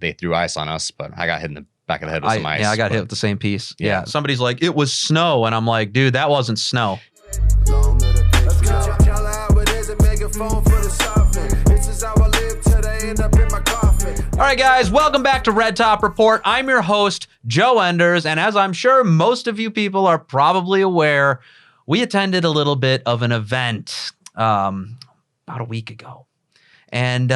they threw ice on us, but I got hit in the back of the head with some ice. Yeah, I got hit with the same piece. Yeah. Somebody's like, it was snow. And I'm like, dude, that wasn't snow. All right, guys, welcome back to Red Top Report. I'm your host, Joe Enders, and as I'm sure most of you people are probably aware, we attended a little bit of an event about a week ago. And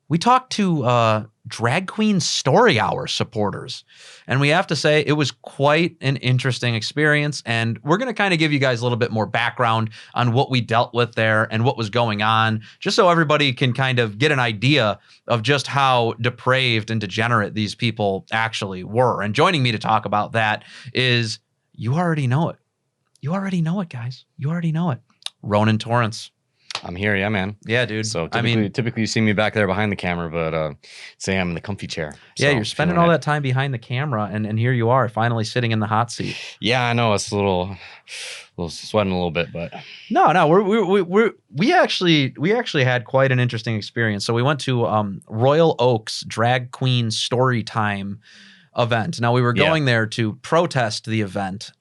we talked to Drag Queen Story Hour supporters. And we have to say it was quite an interesting experience. And we're going to kind of give you guys a little bit more background on what we dealt with there and what was going on, just so everybody can kind of get an idea of just how depraved and degenerate these people actually were. And joining me to talk about that is, you already know it. You already know it, guys. You already know it. Ronan Torrence. I'm here, yeah, man. Yeah, dude. So typically you see me back there behind the camera, but say I'm in the comfy chair. Yeah, so you're spending all that time behind the camera, and here you are, finally sitting in the hot seat. Yeah, I know it's a little sweating a little bit, but no, we actually had quite an interesting experience. So we went to Royal Oak's Drag Queen Storytime event. Now we were going there to protest the event.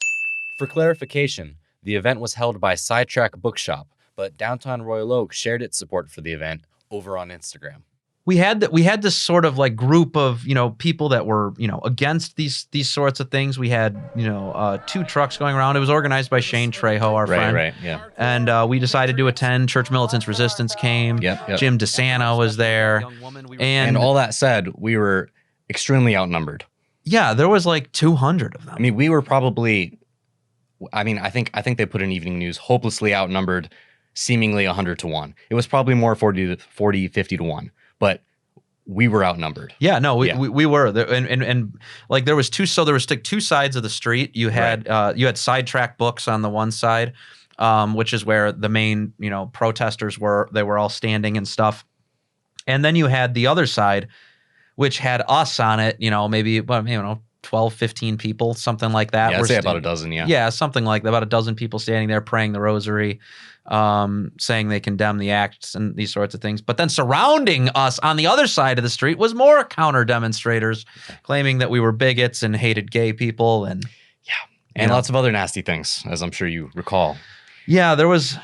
For clarification, the event was held by Sidetrack Bookshop, but Downtown Royal Oak shared its support for the event over on Instagram. We had this sort of like group of, people that were, against these sorts of things. We had, 2 trucks going around. It was organized by Shane Trejo, our friend. Right, yeah. And we decided to attend. Church Militants Resistance came. Yep. Jim DeSanto was there. And all that said, we were extremely outnumbered. Yeah, there was like 200 of them. I mean, we were probably, I think they put in Evening News, hopelessly outnumbered, seemingly 100 to 1. It was probably more 40, 50 to 1, but we were outnumbered. Yeah, no, we were. And like there was two sides of the street. You had you had Sidetrack Books on the one side, which is where the main, protesters were. They were all standing and stuff. And then you had the other side, which had us on it, maybe 12, 15 people, something like that. Yeah, I'd say about a dozen, yeah. Yeah, something like that. About a dozen people standing there praying the rosary, saying they condemn the acts and these sorts of things. But then surrounding us on the other side of the street was more counter demonstrators claiming that we were bigots and hated gay people and lots of other nasty things, as I'm sure you recall. Yeah, there was.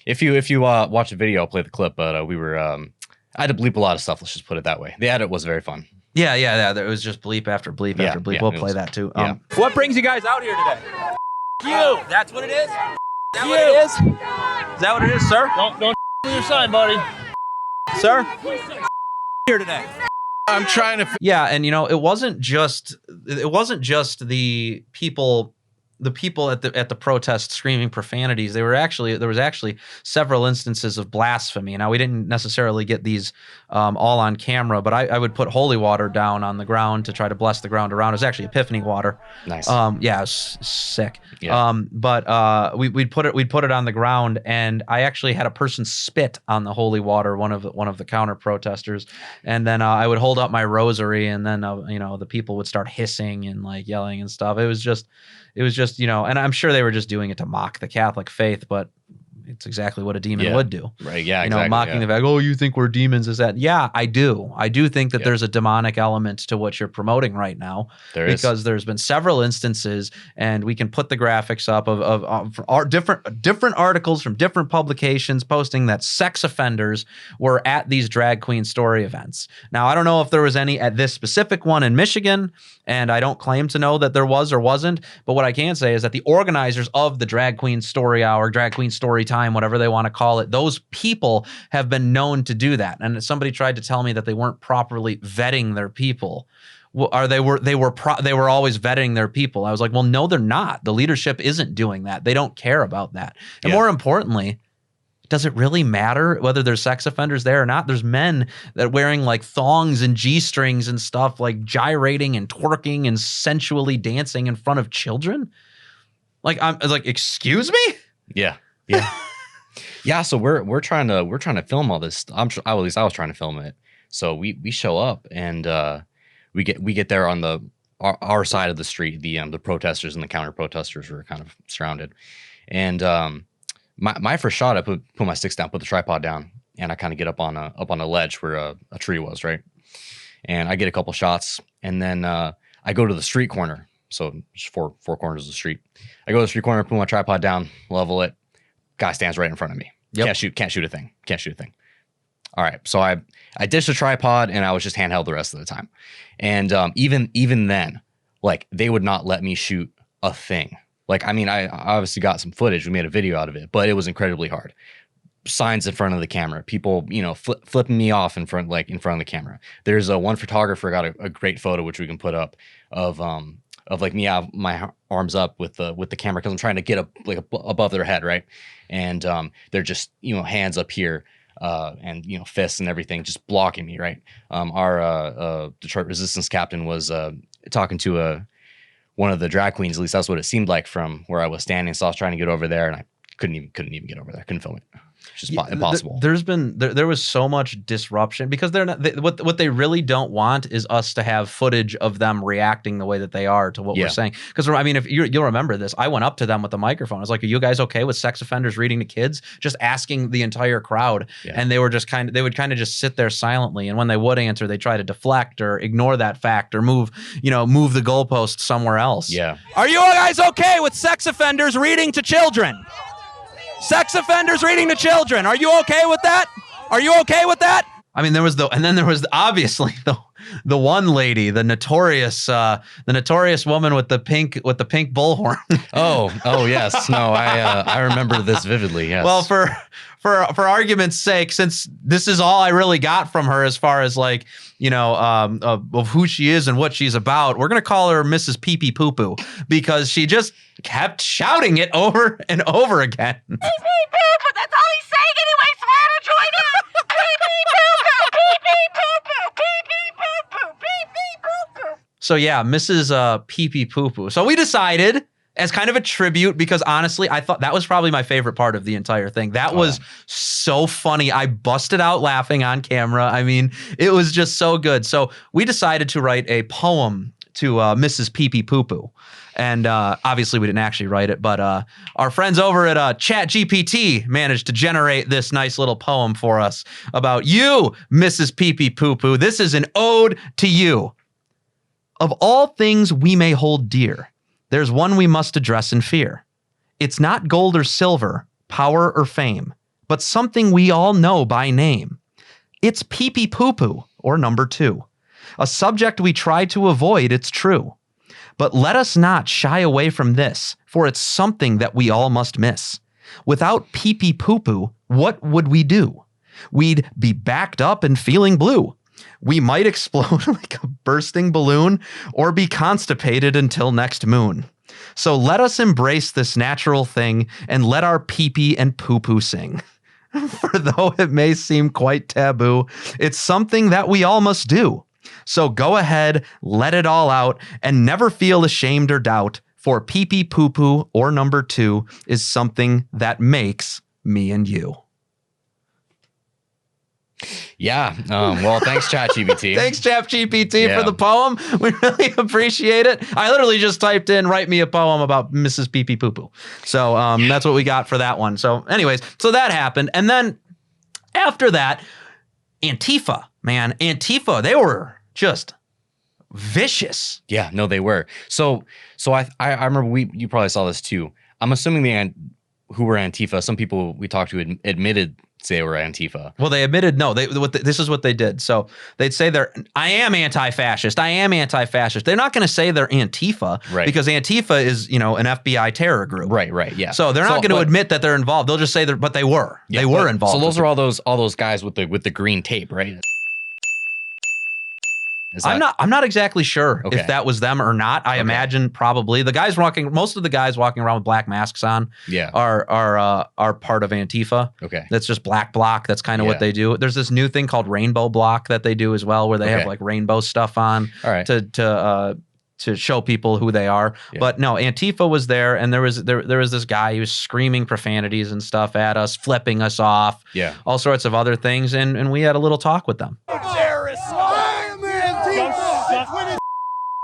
If you watch the video, I'll play the clip. But we were I had to bleep a lot of stuff. Let's just put it that way. The edit was very fun. Yeah. It was just bleep after bleep after bleep. We'll play that too. What brings you guys out here today? You. That's what it is? Is that what it is? Is that what it is, sir? Don't with your sign, buddy. Sir? Here today. I'm trying to. Yeah, and it wasn't just the people at the protest screaming profanities. There was actually several instances of blasphemy. Now we didn't necessarily get these all on camera, but I would put holy water down on the ground to try to bless the ground around. It was actually Epiphany water. Nice. Yeah, it was sick. Yeah. But we'd put it on the ground, and I actually had a person spit on the holy water, one of the counter protesters, and then I would hold up my rosary, and then the people would start hissing and like yelling and stuff. It was just, and I'm sure they were just doing it to mock the Catholic faith, but it's exactly what a demon would do. Right, yeah, exactly. Mocking the fact, you think we're demons, is that? Yeah, I do. I do think that there's a demonic element to what you're promoting right now. Because there's been several instances, and we can put the graphics up of our different articles from different publications posting that sex offenders were at these drag queen story events. Now, I don't know if there was any at this specific one in Michigan, and I don't claim to know that there was or wasn't, but what I can say is that the organizers of the Drag Queen Story Hour, Drag Queen Story Time, whatever they want to call it, those people have been known to do that. And somebody tried to tell me that they weren't properly vetting their people. Or they were always vetting their people. I was like, well, no, they're not. The leadership isn't doing that. They don't care about that. And more importantly, does it really matter whether there's sex offenders there or not? There's men that are wearing like thongs and G-strings and stuff, like gyrating and twerking and sensually dancing in front of children. Like, I'm like, excuse me? Yeah. Yeah. So we're trying to film all this. At least I was trying to film it. So we show up, and we get there on our side of the street. The protesters and the counter protesters were kind of surrounded, and my first shot, I put my sticks down, put the tripod down, and I kind of get up on a ledge where a tree was, right? and I get a couple shots, and then I go to the street corner. So just four corners of the street. I go to the street corner, put my tripod down, level it. Guy stands right in front of me. Can't shoot a thing. All right. So I ditched the tripod and I was just handheld the rest of the time. And even then, like, they would not let me shoot a thing. Like, I mean, I obviously got some footage. We made a video out of it, but it was incredibly hard. Signs in front of the camera, people, flipping me off in front of the camera. There's one photographer got a great photo, which we can put up of like me, I have my arms up with the camera because I'm trying to get up above their head, right? And they're just hands up here, and fists and everything just blocking me, right? Our Detroit Resistance captain was talking to one of the drag queens. At least that's what it seemed like from where I was standing. So I was trying to get over there, and I couldn't even get over there. Couldn't film it. It's just impossible. There was so much disruption because what they really don't want is us to have footage of them reacting the way that they are to what we're saying. Because I mean, if you'll remember this, I went up to them with the microphone. I was like, "Are you guys okay with sex offenders reading to kids?" Just asking the entire crowd, and they would kind of just sit there silently. And when they would answer, they try to deflect or ignore that fact or move the goalpost somewhere else. Yeah. Are you guys okay with sex offenders reading to children? Sex offenders reading to children. Are you okay with that? Are you okay with that? I mean, there was obviously the one lady, the notorious woman with the pink bullhorn. oh yes. No, I remember this vividly. Yes. Well, for argument's sake, since this is all I really got from her as far as like, of who she is and what she's about, we're going to call her Mrs. PeePee PooPoo because she just kept shouting it over and over again. PeePee PooPoo, that's all he's saying anyway, so I had to join in. PeePee PooPoo, PeePee PooPoo, PeePee PooPoo. So yeah, Mrs. PeePee PooPoo. So we decided, as kind of a tribute, because honestly, I thought that was probably my favorite part of the entire thing. That was so funny. I busted out laughing on camera. I mean, it was just so good. So we decided to write a poem to Mrs. PeePee PooPoo. And obviously we didn't actually write it, but our friends over at ChatGPT managed to generate this nice little poem for us about you, Mrs. PeePee PooPoo. This is an ode to you. Of all things we may hold dear, there's one we must address in fear. It's not gold or silver, power or fame, but something we all know by name. It's PeePee PooPoo, or number 2. A subject we try to avoid, it's true. But let us not shy away from this, for it's something that we all must miss. Without PeePee PooPoo, what would we do? We'd be backed up and feeling blue. We might explode like a bursting balloon or be constipated until next moon. So let us embrace this natural thing and let our PeePee and PooPoo sing. For though it may seem quite taboo, it's something that we all must do. So go ahead, let it all out, and never feel ashamed or doubt, for PeePee PooPoo, or number 2, is something that makes me and you. Yeah. Well, thanks, ChatGPT. Thanks, ChatGPT, for the poem. We really appreciate it. I literally just typed in, write me a poem about Mrs. PeePee PooPoo. So that's what we got for that one. So anyways, so that happened. And then after that, Antifa, they were just vicious. Yeah, no, they were. So I remember you probably saw this too. I'm assuming who were Antifa, some people we talked to admitted they were Antifa. Well, they admitted no. This is what they did. So they'd say I am anti-fascist. I am anti-fascist. They're not going to say they're Antifa, right? Because Antifa is an FBI terror group, right. Yeah. So they're not going to admit that they're involved. They'll just say but they were. Yeah, they were involved. So those are all those guys with the green tape, right? I'm not exactly sure if that was them or not. I imagine probably most of the guys walking around with black masks on are part of Antifa. Okay. That's just black bloc. That's kind of what they do. There's this new thing called rainbow bloc that they do as well, where they have like rainbow stuff on to show people who they are. Yeah. But no, Antifa was there, and there was this guy who was screaming profanities and stuff at us, flipping us off, all sorts of other things, and we had a little talk with them.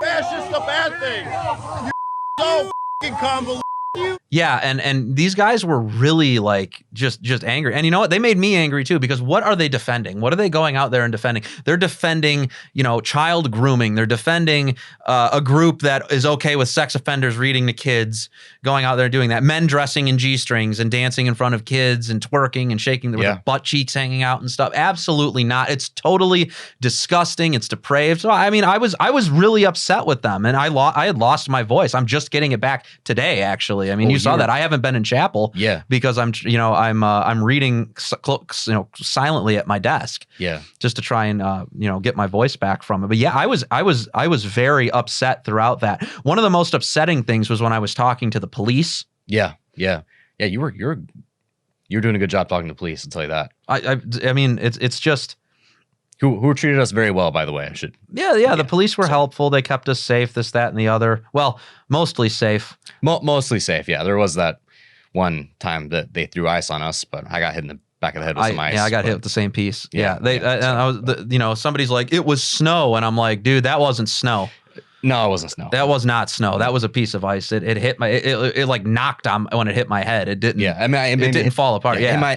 Fascist a bad thing. You so fucking convoluted. Yeah, and these guys were really like just angry. And you know what? They made me angry too, because what are they defending? What are they going out there and defending? They're defending, child grooming. They're defending a group that is okay with sex offenders reading to kids, going out there and doing that. Men dressing in G-strings and dancing in front of kids and twerking and shaking with their butt cheeks hanging out and stuff. Absolutely not. It's totally disgusting. It's depraved. So I mean, I was really upset with them, and I had lost my voice. I'm just getting it back today, actually. I mean, you saw that. I haven't been in chapel because I'm reading silently at my desk just to try and get my voice back from it. But yeah, I was very upset throughout that. One of the most upsetting things was when I was talking to the police. Yeah. You were doing a good job talking to the police, I'll tell you that. I mean, it's just who treated us very well, by the way. I should. Yeah. The police were helpful. They kept us safe. This, that, and the other. Well, mostly safe. Mostly safe. Yeah, there was that one time that they threw ice on us, but I got hit in the back of the head with some ice. Yeah, I got hit with the same piece. Yeah, I was. Somebody's like, it was snow, and I'm like, dude, that wasn't snow. No, it wasn't snow. That was not snow. That was a piece of ice. It hit my. It like knocked on when it hit my head. It didn't. Yeah, I mean, it didn't fall apart. Yeah,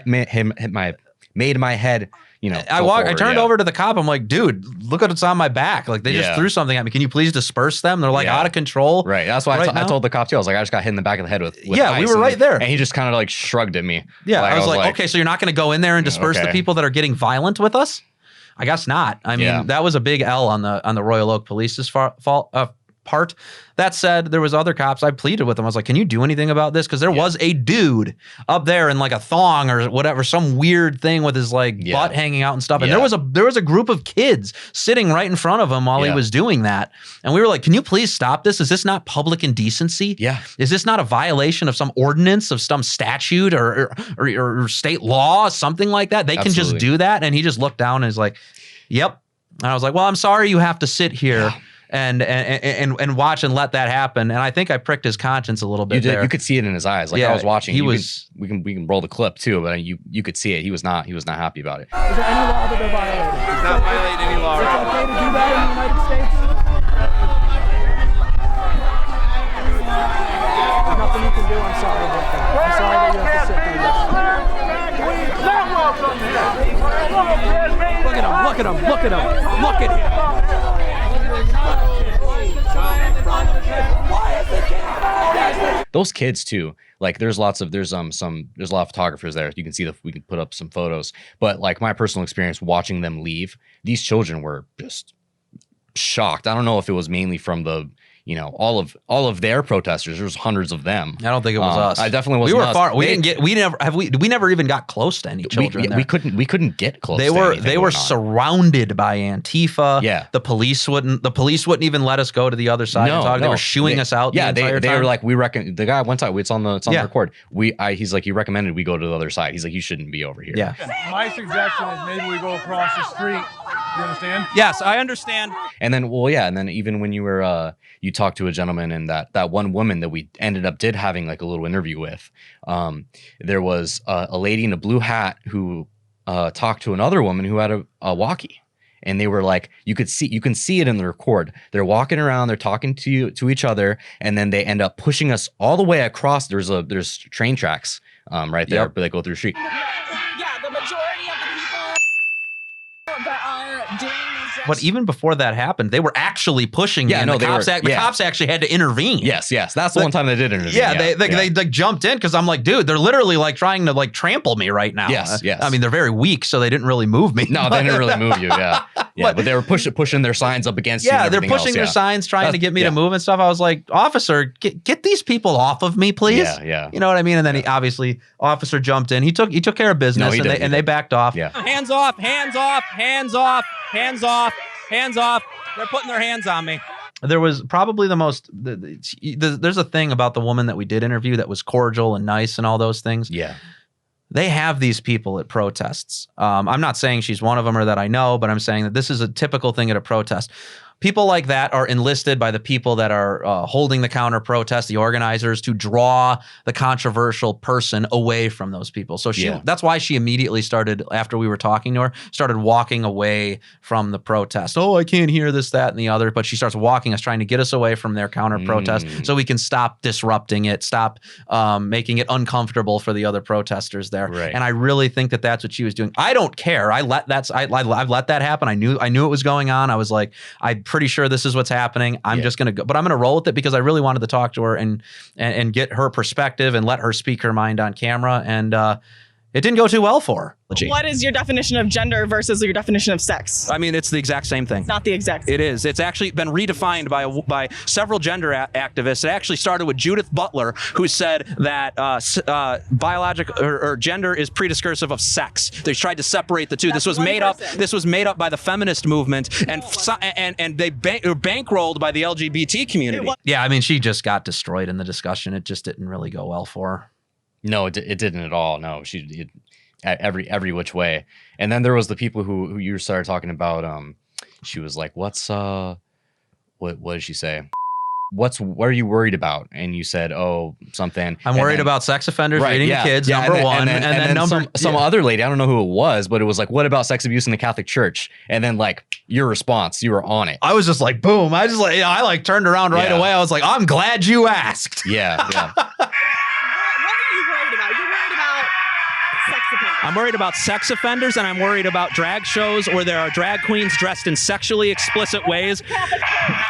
made my head. I turned over to the cop. I'm like, dude, look what's on my back. Like they just threw something at me. Can you please disperse them? They're like out of control. Right. That's why I told the cop too. I was like, I just got hit in the back of the head with ice. We were right there. And he just kind of like shrugged at me. Yeah. I was like, okay, so you're not going to go in there and disperse the people that are getting violent with us? I guess not. I mean, that was a big L on the Royal Oak Police's part. That said, there was other cops. I pleaded with them. I was like, can you do anything about this? Because there was a dude up there in like a thong or whatever, some weird thing with his like butt hanging out and stuff. And there was a group of kids sitting right in front of him while he was doing that. And we were like, can you please stop this? Is this not public indecency? Yeah. Is this not a violation of some ordinance, of some statute or state law, something like that? They can just do that. And he just looked down and is like, yep. And I was like, well, I'm sorry you have to sit here. Yeah. And watch and let that happen. And I think I pricked his conscience a little bit. You could see it in his eyes. Like I was watching. He was. We can roll the clip too, but you could see it. He was not happy about it. Is there any law that they're violating? He's not violating any law. Is it okay to do that in the United States? There's nothing you can do. I'm sorry about that. I'm sorry that you have to sit through this. Not welcome here. Look at him. Look at him. Look at him. Look at him. Those kids too, like there's a lot of photographers there. You can see we can put up some photos, but like my personal experience watching them leave, these children were just shocked. I don't know if it was mainly from the all of their protesters. There was hundreds of them. I don't think it was us. I definitely wasn't. We were far. We never even got close to any children. We couldn't get close. They were surrounded by Antifa. Yeah. The police wouldn't even let us go to the other side and talk. They were shooing us out. Yeah. They were like, we reckon the guy one time it's on the record. He's like, he recommended we go to the other side. He's like, you shouldn't be over here. Yeah. My suggestion is maybe we go across the street. You understand? Yes, I understand. And then even when you were you talked to a gentleman and that one woman that we ended up having like a little interview with, there was a lady in a blue hat who talked to another woman who had a walkie, and they were like, you can see it in the record. They're walking around, they're talking to each other, and then they end up pushing us all the way across. There's train tracks right there, but they go through the street. Yeah, the majority of the people that are doing these. But even before that happened, they were actually pushing me. The cops actually had to intervene. Yes. That's the one time they did intervene. Yeah, they jumped in because I'm like, dude, they're literally like trying to like trample me right now. Yes. I mean, they're very weak, so they didn't really move me. No, they didn't really move you. Yeah. But they were pushing their signs up against you. Yeah, they're pushing their signs, trying to get me to move and stuff. I was like, officer, get these people off of me, please. Yeah. You know what I mean? And then officer jumped in. He took care of business, and they backed off. Yeah. Hands off, hands off, hands off, hands off, hands off. They're putting their hands on me. There was probably there's a thing about the woman that we did interview that was cordial and nice and all those things. Yeah. They have these people at protests. I'm not saying she's one of them or that I know, but I'm saying that this is a typical thing at a protest. people like that are enlisted by the people that are holding the counter protest, the organizers, to draw the controversial person away from those people. So that's why she immediately started, after we were talking to her, started walking away from the protest. Oh, I can't hear this, that, and the other. But she starts walking us, trying to get us away from their counter protest so we can stop disrupting it, stop making it uncomfortable for the other protesters there. Right. And I really think that that's what she was doing. I don't care. I've let that happen. I knew it was going on. I was like, I'm pretty sure this is what's happening. I'm just gonna go, but I'm gonna roll with it because I really wanted to talk to her and get her perspective and let her speak her mind on camera. And it didn't go too well for her. What is your definition of gender versus your definition of sex? I mean, it's the exact same thing. It's not the exact same. It is. It's actually been redefined by several gender activists. It actually started with Judith Butler, who said that biological or gender is prediscursive of sex. They tried to separate the two. This was made up. This was made up by the feminist movement, and they were bankrolled by the LGBT community. Yeah, I mean, she just got destroyed in the discussion. It just didn't really go well for her. No, it didn't at all. No, every which way. And then there was the people who you started talking about. She was like, what did she say? What are you worried about? And you said, oh, something. I'm worried about sex offenders raiding the kids, number one. And then some other lady, I don't know who it was, but it was like, what about sex abuse in the Catholic Church? And then like your response, you were on it. I was just like, boom. I turned around right away. I was like, I'm glad you asked. Yeah. I'm worried about sex offenders, and I'm worried about drag shows where there are drag queens dressed in sexually explicit ways.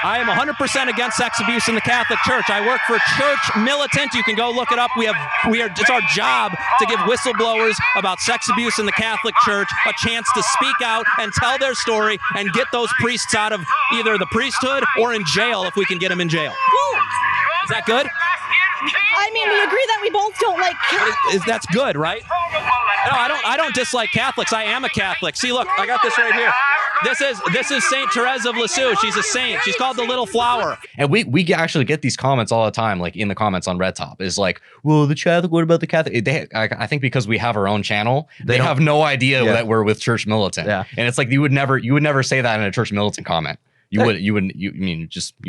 I am 100% against sex abuse in the Catholic Church. I work for Church Militant. You can go look it up. It's our job to give whistleblowers about sex abuse in the Catholic Church a chance to speak out and tell their story and get those priests out of either the priesthood or in jail if we can get them in jail. Is that good? I mean, we agree that we both don't like That's good, right? No, I don't dislike Catholics. I am a Catholic. See, look, I got this right here. This is Saint Therese of Lisieux. She's a saint. She's called the Little Flower. And we actually get these comments all the time, like in the comments on Red Top, is like, well, the Catholic, what about the Catholic? I think because we have our own channel, they have no idea that we're with Church Militant. Yeah. And it's like you would never say that in a Church Militant comment. You'd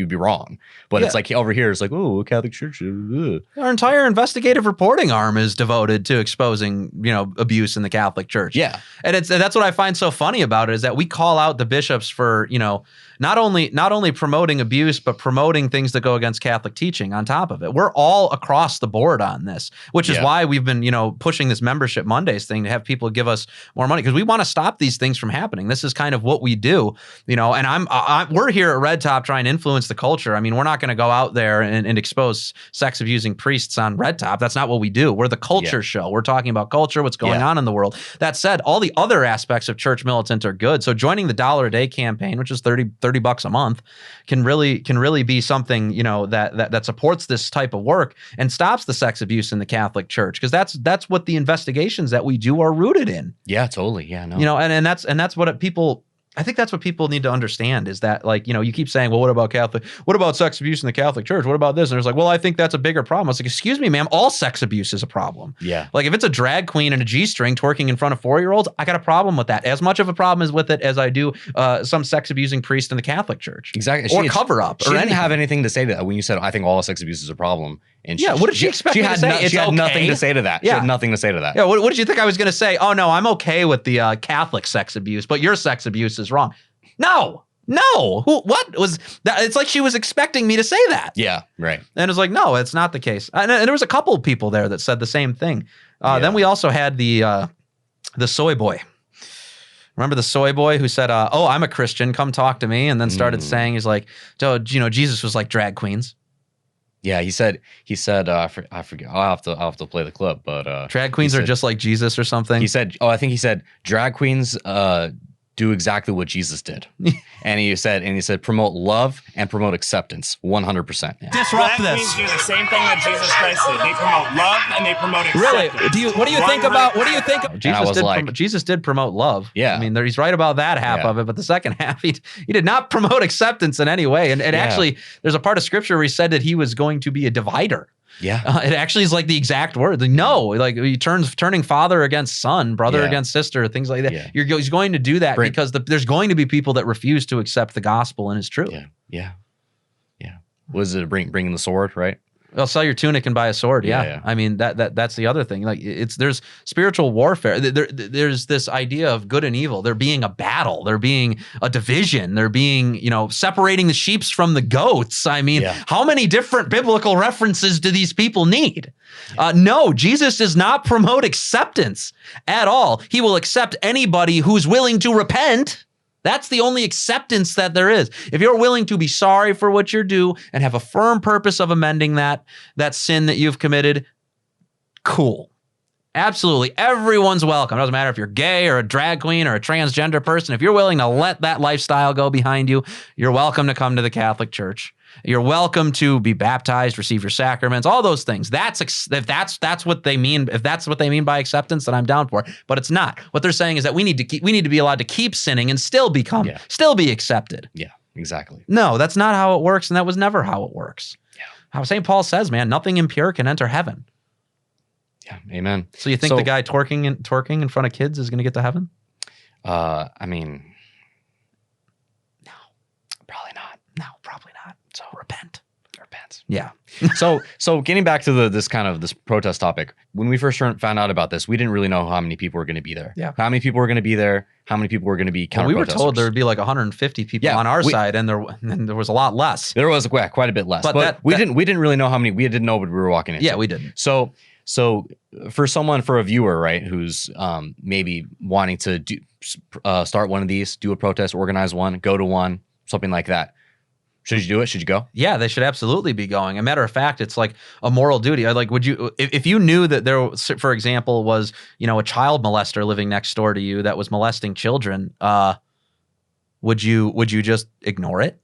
be wrong. But it's like over here, it's like, oh, Catholic Church. Our entire investigative reporting arm is devoted to exposing, abuse in the Catholic Church. Yeah. And that's what I find so funny about it, is that we call out the bishops for, not only promoting abuse, but promoting things that go against Catholic teaching on top of it. We're all across the board on this, which is why we've been, pushing this Membership Mondays thing to have people give us more money, because we want to stop these things from happening. This is kind of what we do, and we're here at Red Top trying to influence the culture. I mean, we're not going to go out there and expose sex abusing priests on Red Top. That's not what we do. We're the culture show. We're talking about culture, what's going on in the world. That said, all the other aspects of Church Militant are good. So joining the $1 a day campaign, which is $30 a month, can really be something, that supports this type of work and stops the sex abuse in the Catholic Church, because that's what the investigations that we do are rooted in. Yeah, totally. Yeah, no. And that's what people. I think that's what people need to understand, is that, you keep saying, well, what about sex abuse in the Catholic Church? What about this? And it's like, well, I think that's a bigger problem. I was like, excuse me, ma'am, all sex abuse is a problem. Yeah. Like if it's a drag queen and a G-string twerking in front of 4-year-olds, I got a problem with that. As much of a problem with it as I do some sex abusing priest in the Catholic Church. Exactly. Or cover up. She didn't have anything to say to that when you said, I think all sex abuse is a problem. And what did she expect me to say? She had nothing to say to that. She had nothing to say to that. Yeah, what did you think I was going to say? Oh, no, I'm okay with the Catholic sex abuse, but your sex abuse is wrong. No. What was that? It's like she was expecting me to say that. Yeah, right. And it's like, no, it's not the case. And there was a couple of people there that said the same thing. Then we also had the soy boy. Remember the soy boy who said, oh, I'm a Christian, come talk to me. And then started saying, he's like, Jesus was like drag queens. Yeah, he said, I forget. I'll have to play the clip, but drag queens are just like Jesus or something. He said, I think he said drag queens do exactly what Jesus did. and he said promote love and promote acceptance 100%. Yeah. Disrupt this. Queens do the same thing that Jesus Christ did. They promote love and they promote acceptance. Really? What do you think? Jesus did promote love. Yeah. I mean, he's right about that half of it, but the second half, he did not promote acceptance in any way. And actually, there's a part of scripture where he said that he was going to be a divider. Yeah. It actually is like the exact word. No, like he turning father against son, brother against sister, things like that. Yeah. He's going to do that because there's going to be people that refuse to accept the gospel and his truth. Yeah. Was it bringing the sword, right? They'll sell your tunic and buy a sword. Yeah. I mean, that's the other thing. Like there's spiritual warfare. There's this idea of good and evil. There being a battle, there being a division, there being, separating the sheep from the goats. I mean, how many different biblical references do these people need? No, Jesus does not promote acceptance at all. He will accept anybody who's willing to repent. That's the only acceptance that there is. If you're willing to be sorry for what you're due and have a firm purpose of amending that sin that you've committed, cool. Absolutely. Everyone's welcome. It doesn't matter if you're gay or a drag queen or a transgender person. If you're willing to let that lifestyle go behind you, you're welcome to come to the Catholic Church. You're welcome to be baptized, receive your sacraments, all those things. If that's what they mean. If that's what they mean by acceptance, then I'm down for it. But it's not. What they're saying is that we need to be allowed to keep sinning and still be accepted. Yeah, exactly. No, that's not how it works, and that was never how it works. Yeah. How St. Paul says, man, nothing impure can enter heaven. Yeah, amen. So you think the guy twerking in front of kids is going to get to heaven? I mean, no, probably not. No, probably not. So repent. Yeah. So getting back to this protest topic, when we first found out about this, we didn't really know how many people were going to be there. Yeah. How many people were going to be there? How many people were going to be counter protesters? We were told there would be like 150 people on our side, and there was a lot less. There was quite a bit less, but we didn't really know how many. We didn't know what we were walking into. Yeah, we didn't. So for a viewer, right, who's maybe wanting to start one of these, do a protest, organize one, go to one, something like that. Should you do it? Should you go? Yeah, they should absolutely be going. A matter of fact, it's like a moral duty. Would you, if you knew that there, for example, was, a child molester living next door to you that was molesting children, would you just ignore it?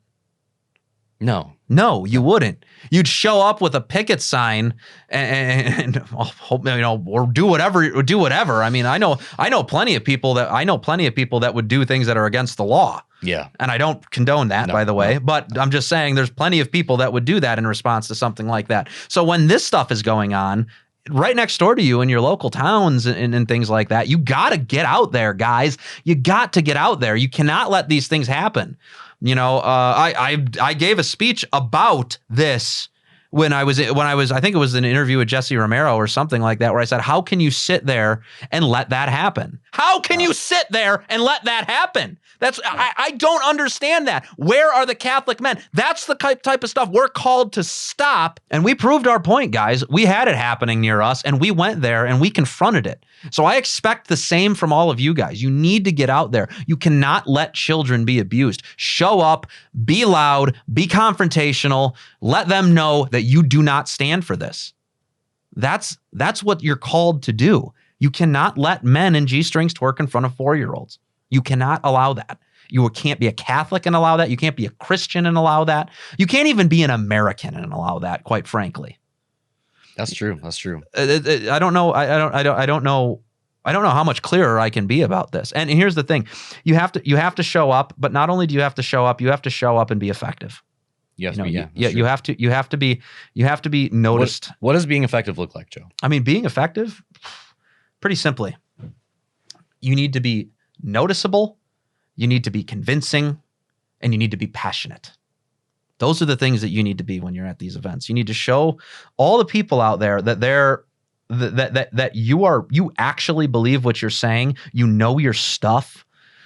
No, you wouldn't. You'd show up with a picket sign and hope, or do whatever. I mean, I know plenty of people that would do things that are against the law. Yeah. And I don't condone that, by the way, but I'm just saying there's plenty of people that would do that in response to something like that. So when this stuff is going on right next door to you in your local towns and things like that, you got to get out there, guys. You got to get out there. You cannot let these things happen. I gave a speech about this when I was, I think it was an interview with Jesse Romero or something like that, where I said, how can you sit there and let that happen? How can you sit there and let that happen? I don't understand that. Where are the Catholic men? That's the type of stuff we're called to stop. And we proved our point, guys. We had it happening near us, and we went there and we confronted it. So I expect the same from all of you guys. You need to get out there. You cannot let children be abused. Show up, be loud, be confrontational, let them know that you do not stand for this. That's what you're called to do. You cannot let men in G-strings twerk in front of 4-year-olds. You cannot allow that. You can't be a Catholic and allow that. You can't be a Christian and allow that. You can't even be an American and allow that, quite frankly. That's true. I don't know. I don't know how much clearer I can be about this. And here's the thing: you have to show up. But not only do you have to show up, you have to show up and be effective. You have to be noticed. What does being effective look like, Joe? I mean, being effective, pretty simply, you need to be noticeable, you need to be convincing, and you need to be passionate. Those are the things that you need to be when you're at these events. You need to show all the people out there that you actually believe what you're saying. You know your stuff.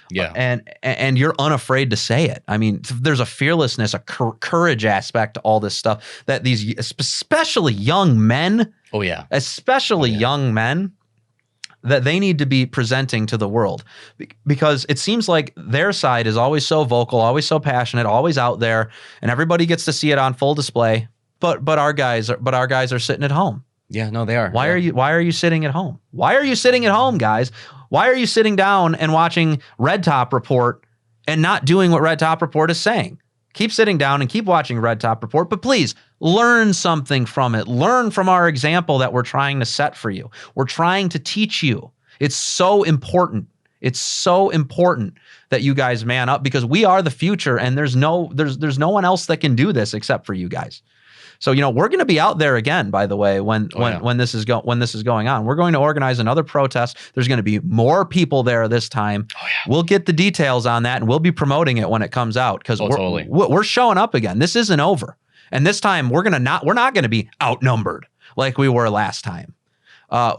Yeah. And you're unafraid to say it. I mean, there's a fearlessness, a courage aspect to all this stuff that these, especially young men. Oh yeah. Young men, that they need to be presenting to the world, because it seems like their side is always so vocal, always so passionate, always out there, and everybody gets to see it on full display. But our guys are sitting at home. Yeah, no, they are. Why are you sitting at home? Why are you sitting at home, guys? Why are you sitting down and watching Red Top Report and not doing what Red Top Report is saying? Keep sitting down and keep watching Red Top Report, but please learn something from it. Learn from our example that we're trying to set for you. We're trying to teach you. It's so important. It's so important that you guys man up because we are the future, and there's no one else that can do this except for you guys. So, we're going to be out there again, by the way, when this is going on. We're going to organize another protest. There's going to be more people there this time. Oh, yeah. We'll get the details on that, and we'll be promoting it when it comes out because we're showing up again. This isn't over. And this time we're not going to be outnumbered like we were last time.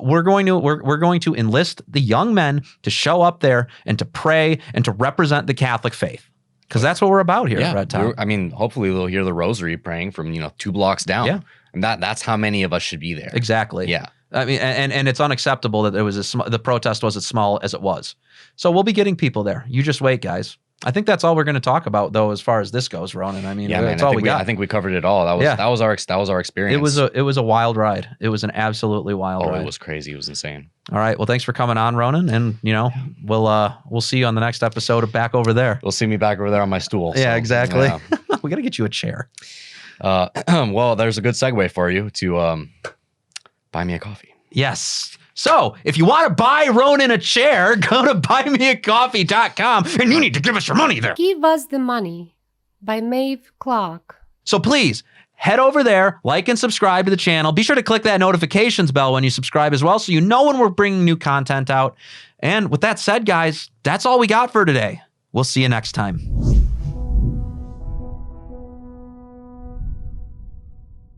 We're going to enlist the young men to show up there and to pray and to represent the Catholic faith. Because that's what we're about here at Red Top. I mean, hopefully we'll hear the rosary praying from 2 blocks down. Yeah, and that's how many of us should be there. Exactly. Yeah. I mean, and it's unacceptable that the protest was as small as it was. So we'll be getting people there. You just wait, guys. I think that's all we're going to talk about, though, as far as this goes, Ronan. I mean, that's all we got. I think we covered it all. That was our experience. It was a wild ride. It was an absolutely wild ride. It was crazy. It was insane. All right. Well, thanks for coming on, Ronan, and we'll see you on the next episode of Back Over There. You'll see me back over there on my stool. Yeah, exactly. Yeah. We got to get you a chair. Well, there's a good segue for you to buy me a coffee. Yes. So, if you want to buy Ronan a chair, go to buymeacoffee.com, and you need to give us your money there. Give Us the Money by Maeve Clock. So please, head over there, like and subscribe to the channel. Be sure to click that notifications bell when you subscribe as well so you know when we're bringing new content out. And with that said, guys, that's all we got for today. We'll see you next time.